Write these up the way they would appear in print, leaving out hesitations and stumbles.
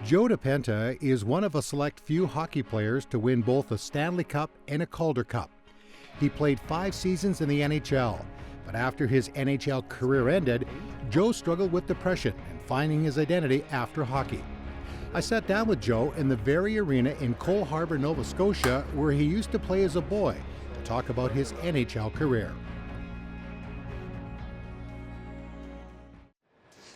Joe Dipenta is one of a select few hockey players to win both a Stanley Cup and a Calder Cup. He played 5 seasons in the NHL, but after his NHL career ended, Joe struggled with depression and finding his identity after hockey. I sat down with Joe in the very arena in Cole Harbour, Nova Scotia, where he used to play as a boy, to talk about his NHL career.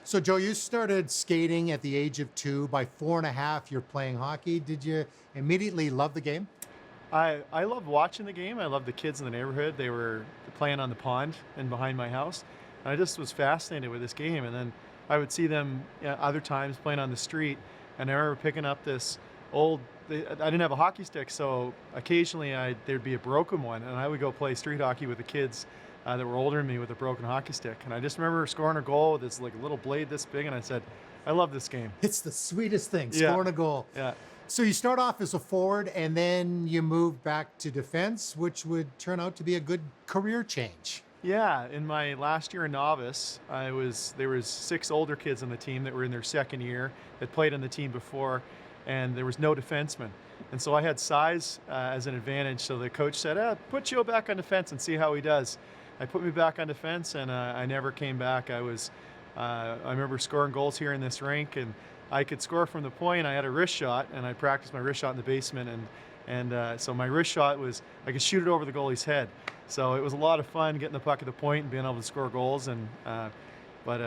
So, Joe, you started skating at the age of 2. By 4.5, you're playing hockey. Did you immediately love the game? I loved watching the game. I loved the kids in the neighborhood. They were playing on the pond and behind my house. And I just was fascinated with this game. And then I would see them other times playing on the street. And I remember picking up this I didn't have a hockey stick, so occasionally there'd be a broken one. And I would go play street hockey with the kids that were older than me with a broken hockey stick. And I just remember scoring a goal with this like little blade this big, and I said, I love this game. It's the sweetest thing, scoring a goal. Yeah. So you start off as a forward, and then you move back to defense, which would turn out to be a good career change. Yeah, in my last year in novice, there was 6 older kids on the team that were in their second year that played on the team before, and there was no defenseman. And so I had size as an advantage, so the coach said, put Joe back on defense and see how he does. I put me back on defense, and I never came back. I remember scoring goals here in this rink, and I could score from the point. I had a wrist shot, and I practiced my wrist shot in the basement, and so my wrist shot was, I could shoot it over the goalie's head. So it was a lot of fun getting the puck at the point and being able to score goals. But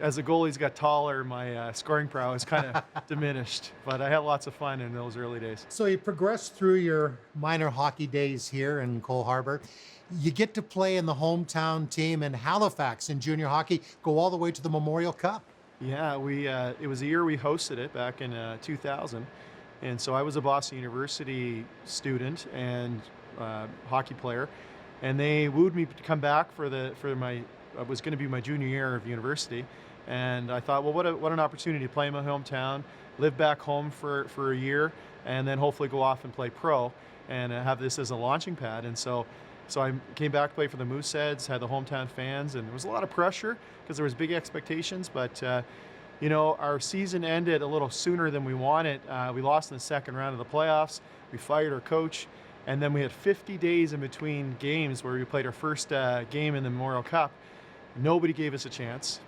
as the goalies got taller, my scoring prowess kind of diminished. But I had lots of fun in those early days. So you progressed through your minor hockey days here in Cole Harbour. You get to play in the hometown team in Halifax in junior hockey, go all the way to the Memorial Cup. Yeah, it was the year we hosted it back in 2000. And so I was a Boston University student and hockey player. And they wooed me to come back for my was going to be my junior year of university, and I thought, well, what an opportunity to play in my hometown, live back home for a year, and then hopefully go off and play pro, and have this as a launching pad. And so I came back to play for the Mooseheads, had the hometown fans, and there was a lot of pressure because there was big expectations. But our season ended a little sooner than we wanted. We lost in the second round of the playoffs. We fired our coach. And then we had 50 days in between games where we played our first game in the Memorial Cup. Nobody gave us a chance.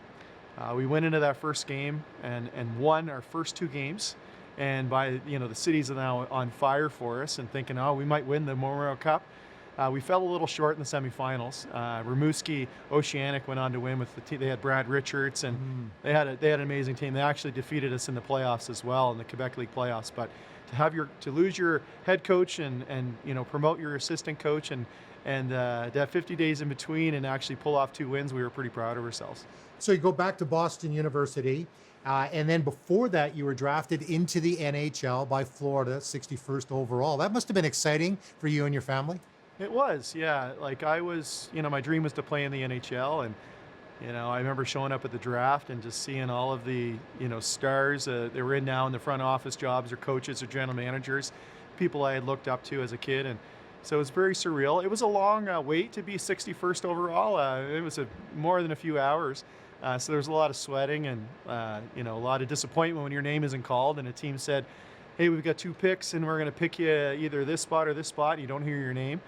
We went into that first game and won our first 2 games. And the city's now on fire for us and thinking, we might win the Memorial Cup. We fell a little short in the semifinals. Rimouski Oceanic went on to win with the team. They had Brad Richards, and they had an amazing team. They actually defeated us in the playoffs as well, in the Quebec League playoffs. But to lose your head coach and promote your assistant coach and to have 50 days in between and actually pull off 2 wins, we were pretty proud of ourselves. So you go back to Boston University, and then before that you were drafted into the NHL by Florida, 61st overall. That must have been exciting for you and your family. It was, yeah. Like my dream was to play in the NHL, and I remember showing up at the draft and just seeing all of the, stars they were in now in the front office jobs or coaches or general managers, people I had looked up to as a kid. And so it was very surreal. It was a long wait to be 61st overall. It was more than a few hours. So there was a lot of sweating and, a lot of disappointment when your name isn't called and a team said, hey, we've got 2 picks and we're going to pick you either this spot or this spot. And you don't hear your name.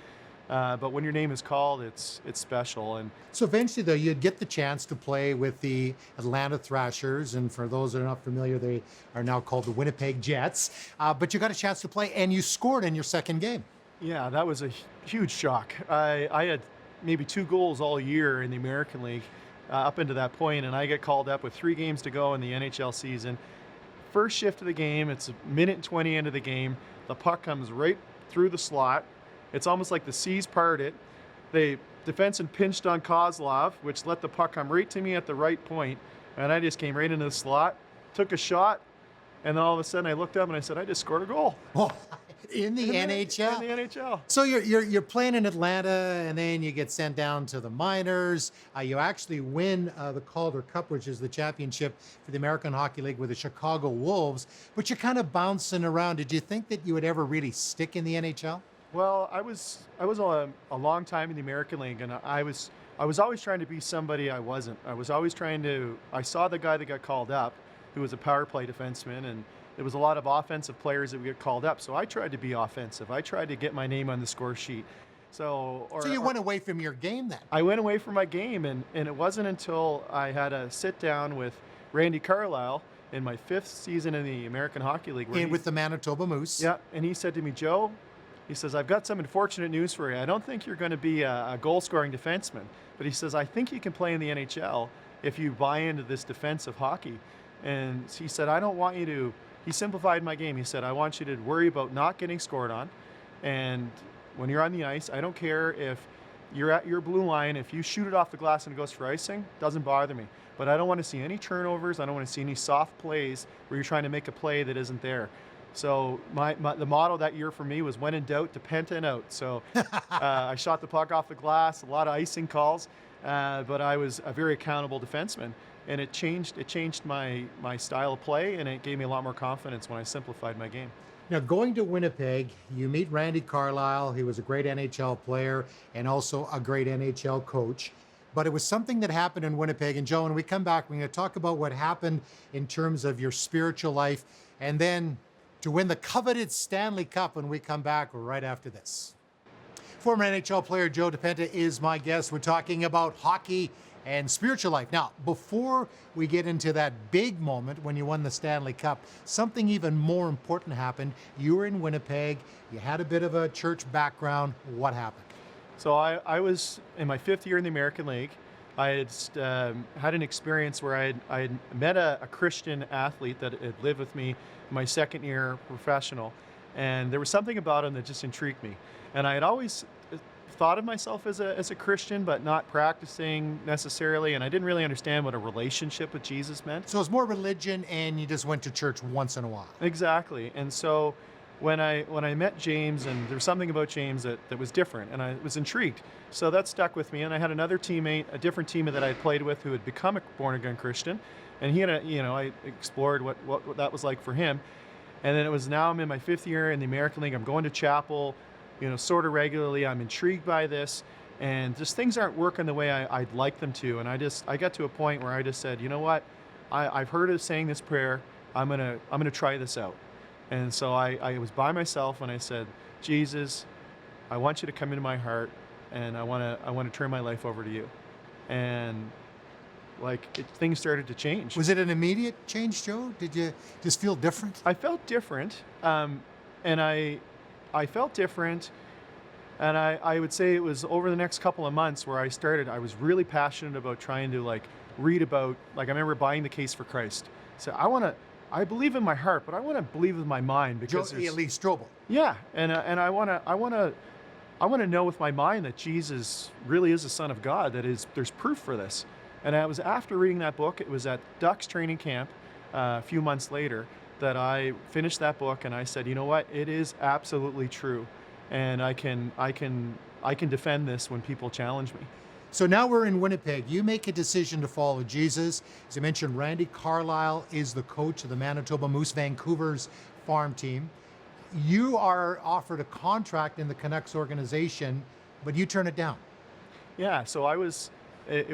But when your name is called, it's special. And so eventually, though, you'd get the chance to play with the Atlanta Thrashers, and for those that are not familiar, they are now called the Winnipeg Jets. But you got a chance to play, and you scored in your second game. Yeah, that was a huge shock. I had maybe 2 goals all year in the American League up into that point, and I get called up with 3 games to go in the NHL season. First shift of the game, it's a minute and 20 into the game. The puck comes right through the slot. It's almost like the seas parted. The defenseman pinched on Kozlov, which let the puck come right to me at the right point, and I just came right into the slot, took a shot, and then all of a sudden I looked up and I said, I just scored a goal. In the NHL? In the NHL. So you're playing in Atlanta, and then you get sent down to the minors. You actually win the Calder Cup, which is the championship for the American Hockey League with the Chicago Wolves, but you're kind of bouncing around. Did you think that you would ever really stick in the NHL? Well, I was a long time in the American League, and I was always trying to be somebody I wasn't. I saw the guy that got called up, who was a power play defenseman, and there was a lot of offensive players that would get called up. So I tried to be offensive. I tried to get my name on the score sheet. So you went away from your game then? I went away from my game, and it wasn't until I had a sit down with Randy Carlyle in my 5th season in the American Hockey League. With the Manitoba Moose. Yeah, and he said to me, Joe, he says, I've got some unfortunate news for you. I don't think you're going to be a goal-scoring defenseman, but he says, I think you can play in the NHL if you buy into this defensive hockey. And he said, I don't want you to, he simplified my game. He said, I want you to worry about not getting scored on, and when you're on the ice, I don't care if you're at your blue line. If you shoot it off the glass and it goes for icing, doesn't bother me. But I don't want to see any turnovers. I don't want to see any soft plays where you're trying to make a play that isn't there. So the motto that year for me was, when in doubt, Dipenta and out. So I shot the puck off the glass, a lot of icing calls, but I was a very accountable defenseman. And it changed my style of play, and it gave me a lot more confidence when I simplified my game. Now, going to Winnipeg, you meet Randy Carlyle. He was a great NHL player and also a great NHL coach. But it was something that happened in Winnipeg. And Joe, when we come back, we're going to talk about what happened in terms of your spiritual life, and then to win the coveted Stanley Cup when we come back right after this. Former NHL player Joe Dipenta is my guest. We're talking about hockey and spiritual life. Now, before we get into that big moment when you won the Stanley Cup, something even more important happened. You were in Winnipeg. You had a bit of a church background. What happened? So I was in my 5th year in the American League. I had had an experience where I had met a Christian athlete that had lived with me in my 2nd year professional, and there was something about him that just intrigued me. And I had always thought of myself as a Christian, but not practicing necessarily, and I didn't really understand what a relationship with Jesus meant. So it's more religion, and you just went to church once in a while. Exactly. And so when I met James, and there was something about James that was different, and I was intrigued. So that stuck with me, and I had another teammate, a different teammate that I had played with, who had become a born-again Christian, and he had I explored what that was like for him. And then it was, now I'm in my 5th year in the American League. I'm going to chapel, sort of regularly. I'm intrigued by this, and just things aren't working the way I'd like them to. And I got to a point where I just said, you know what? I've heard of saying this prayer. I'm gonna try this out. And so I was by myself, and I said, Jesus, I want you to come into my heart, and I want to turn my life over to you. And things started to change. Was it an immediate change, Joe? Did you just feel different? I felt different, and I felt different, and I would say it was over the next couple of months where I was really passionate about trying to read about, I remember buying The Case for Christ. So I believe in my heart, but I want to believe with my mind, because Joe Lee Strobel. Yeah, and I want to know with my mind that Jesus really is the Son of God. There's proof for this. And it was after reading that book, it was at Ducks training camp a few months later, that I finished that book, and I said, you know what, it is absolutely true, and I can defend this when people challenge me. So now we're in Winnipeg. You make a decision to follow Jesus. As I mentioned, Randy Carlyle is the coach of the Manitoba Moose, Vancouver's farm team. You are offered a contract in the Canucks organization, but you turn it down. Yeah, so it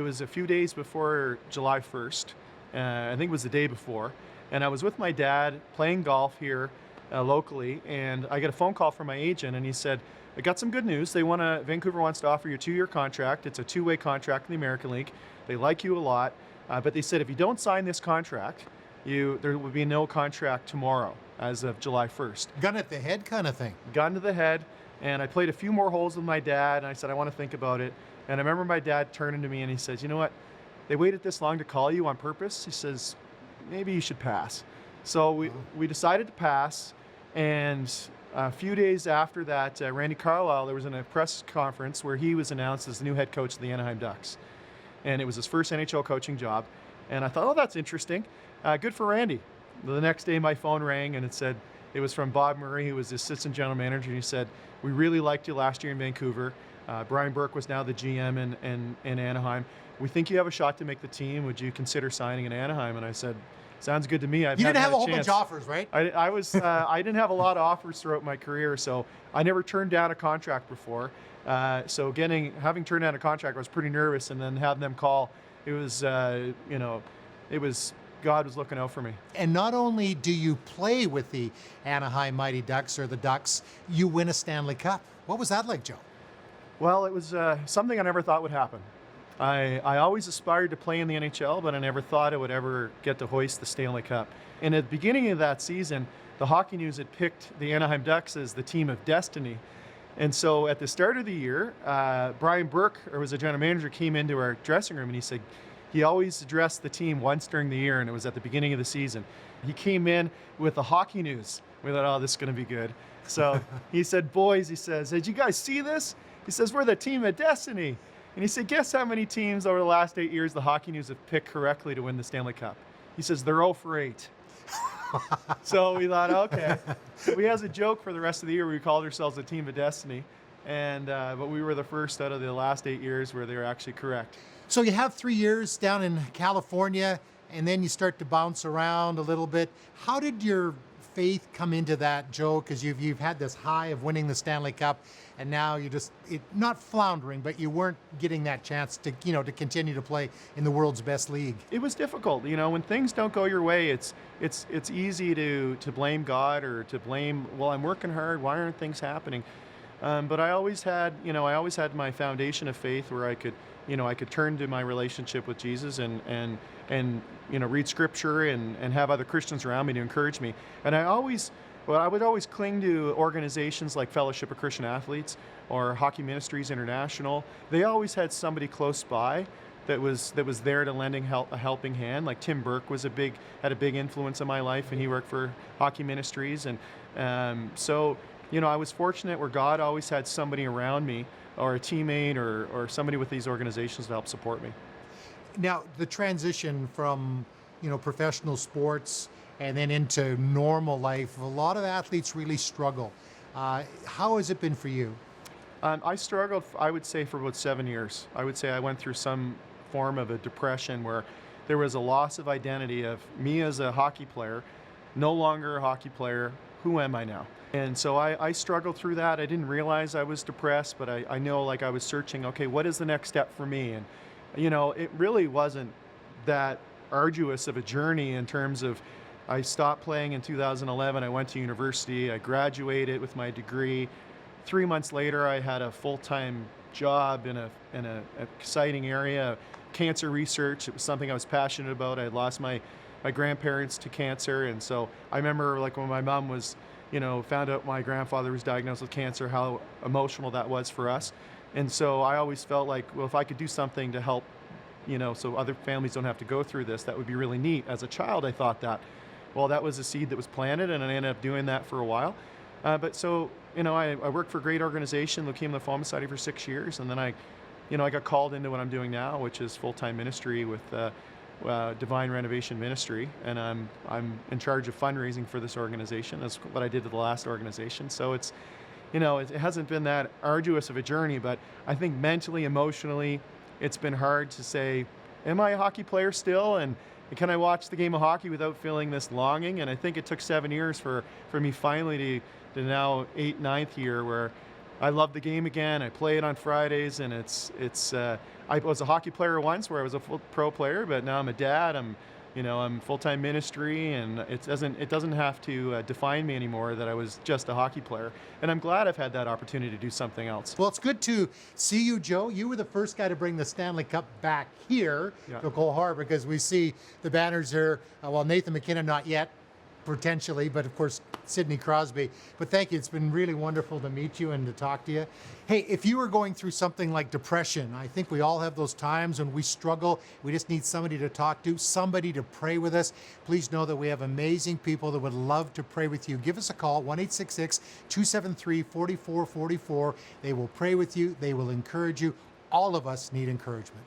was a few days before July 1st. I think it was the day before. And I was with my dad playing golf here locally, and I get a phone call from my agent, and he said, I got some good news. Vancouver wants to offer you a 2-year contract. It's a 2-way contract in the American League. They like you a lot, but they said if you don't sign this contract, there will be no contract tomorrow as of July 1st. Gun at the head kind of thing. Gun to the head, and I played a few more holes with my dad, and I said, I want to think about it. And I remember my dad turning to me, and he says, you know what? They waited this long to call you on purpose. He says, maybe you should pass. So we decided to pass, and a few days after that, Randy Carlyle, there was a press conference where he was announced as the new head coach of the Anaheim Ducks. And it was his first NHL coaching job. And I thought, oh, that's interesting. Good for Randy. The next day my phone rang, and it was from Bob Murray, who was the assistant general manager, and he said, we really liked you last year in Vancouver. Brian Burke was now the GM in Anaheim. We think you have a shot to make the team. Would you consider signing in Anaheim? And I said, sounds good to me. You didn't have a whole bunch of offers, right? I didn't have a lot of offers throughout my career, so I never turned down a contract before. So having turned down a contract, I was pretty nervous, and then having them call, it was God was looking out for me. And not only do you play with the Anaheim Mighty Ducks or the Ducks, you win a Stanley Cup. What was that like, Joe? Well, it was something I never thought would happen. I always aspired to play in the NHL, but I never thought I would ever get to hoist the Stanley Cup. And at the beginning of that season, the Hockey News had picked the Anaheim Ducks as the team of destiny. And so at the start of the year, Brian Burke, who was a general manager, came into our dressing room and he said, he always addressed the team once during the year, and it was at the beginning of the season. He came in with the Hockey News. We thought, oh, this is going to be good. So he said, boys, he says, did you guys see this? He says, we're the team of destiny. And he said, guess how many teams over the last 8 years the Hockey News have picked correctly to win the Stanley Cup? He says, they're 0 for 8. So we thought, okay. So we, as a joke for the rest of the year, we called ourselves the team of destiny. And but we were the first out of the last 8 years where they were actually correct. So you have 3 years down in California, and then you start to bounce around a little bit. How did your faith come into that, Joe? Because you've had this high of winning the Stanley Cup, and now you just not floundering, but you weren't getting that chance to to continue to play in the world's best league. It was difficult, when things don't go your way. It's easy to blame God or to blame, well, I'm working hard. Why aren't things happening? But I always had my foundation of faith where I could turn to my relationship with Jesus and read scripture and have other Christians around me to encourage me. And I would always cling to organizations like Fellowship of Christian Athletes or Hockey Ministries International. They always had somebody close by that was there to lending a helping hand. Like Tim Burke had a big influence on my life, and he worked for Hockey Ministries. And so I was fortunate where God always had somebody around me, or a teammate, or somebody with these organizations to help support me. Now, the transition from professional sports and then into normal life, a lot of athletes really struggle. How has it been for you? I struggled, I would say, for about 7 years. I would say I went through some form of a depression where there was a loss of identity of me as a hockey player, no longer a hockey player. Who am I now? And so I struggled through that. I didn't realize I was depressed, but I know I was searching, okay, what is the next step for me? And, it really wasn't that arduous of a journey in terms of, I stopped playing in 2011. I went to university. I graduated with my degree. 3 months later, I had a full-time job in an exciting area, cancer research. It was something I was passionate about. I had lost my grandparents to cancer. And so I remember when my mom was found out my grandfather was diagnosed with cancer, how emotional that was for us. And so I always felt like, well, if I could do something to help, so other families don't have to go through this, that would be really neat. As a child, I thought that. Well, that was a seed that was planted, and I ended up doing that for a while. But so, I worked for a great organization, Leukemia Lymphoma Society, for 6 years, and then I got called into what I'm doing now, which is full-time ministry with Divine Renovation Ministry, and I'm in charge of fundraising for this organization. That's what I did to the last organization. So it's, it hasn't been that arduous of a journey, but I think mentally, emotionally, it's been hard to say, am I a hockey player still? And can I watch the game of hockey without feeling this longing? And I think it took 7 years for me finally to now 8th, 9th year where I love the game again. I play it on Fridays, and I was a hockey player once where I was a full pro player, but now I'm a dad. I'm full-time ministry, and it doesn't have to define me anymore that I was just a hockey player. And I'm glad I've had that opportunity to do something else. Well, it's good to see you, Joe. You were the first guy to bring the Stanley Cup back here to Cole Harbour, because we see the banners here. Well, Nathan McKinnon not yet, potentially, but of course Sidney Crosby. But thank you. It's been really wonderful to meet you and to talk to you. Hey, if you were going through something like depression, I think we all have those times when we struggle. We just need somebody to talk to, somebody to pray with us. Please know that we have amazing people that would love to pray with you. Give us a call, 1-866-273-4444. They will pray with you. They will encourage you. All of us need encouragement.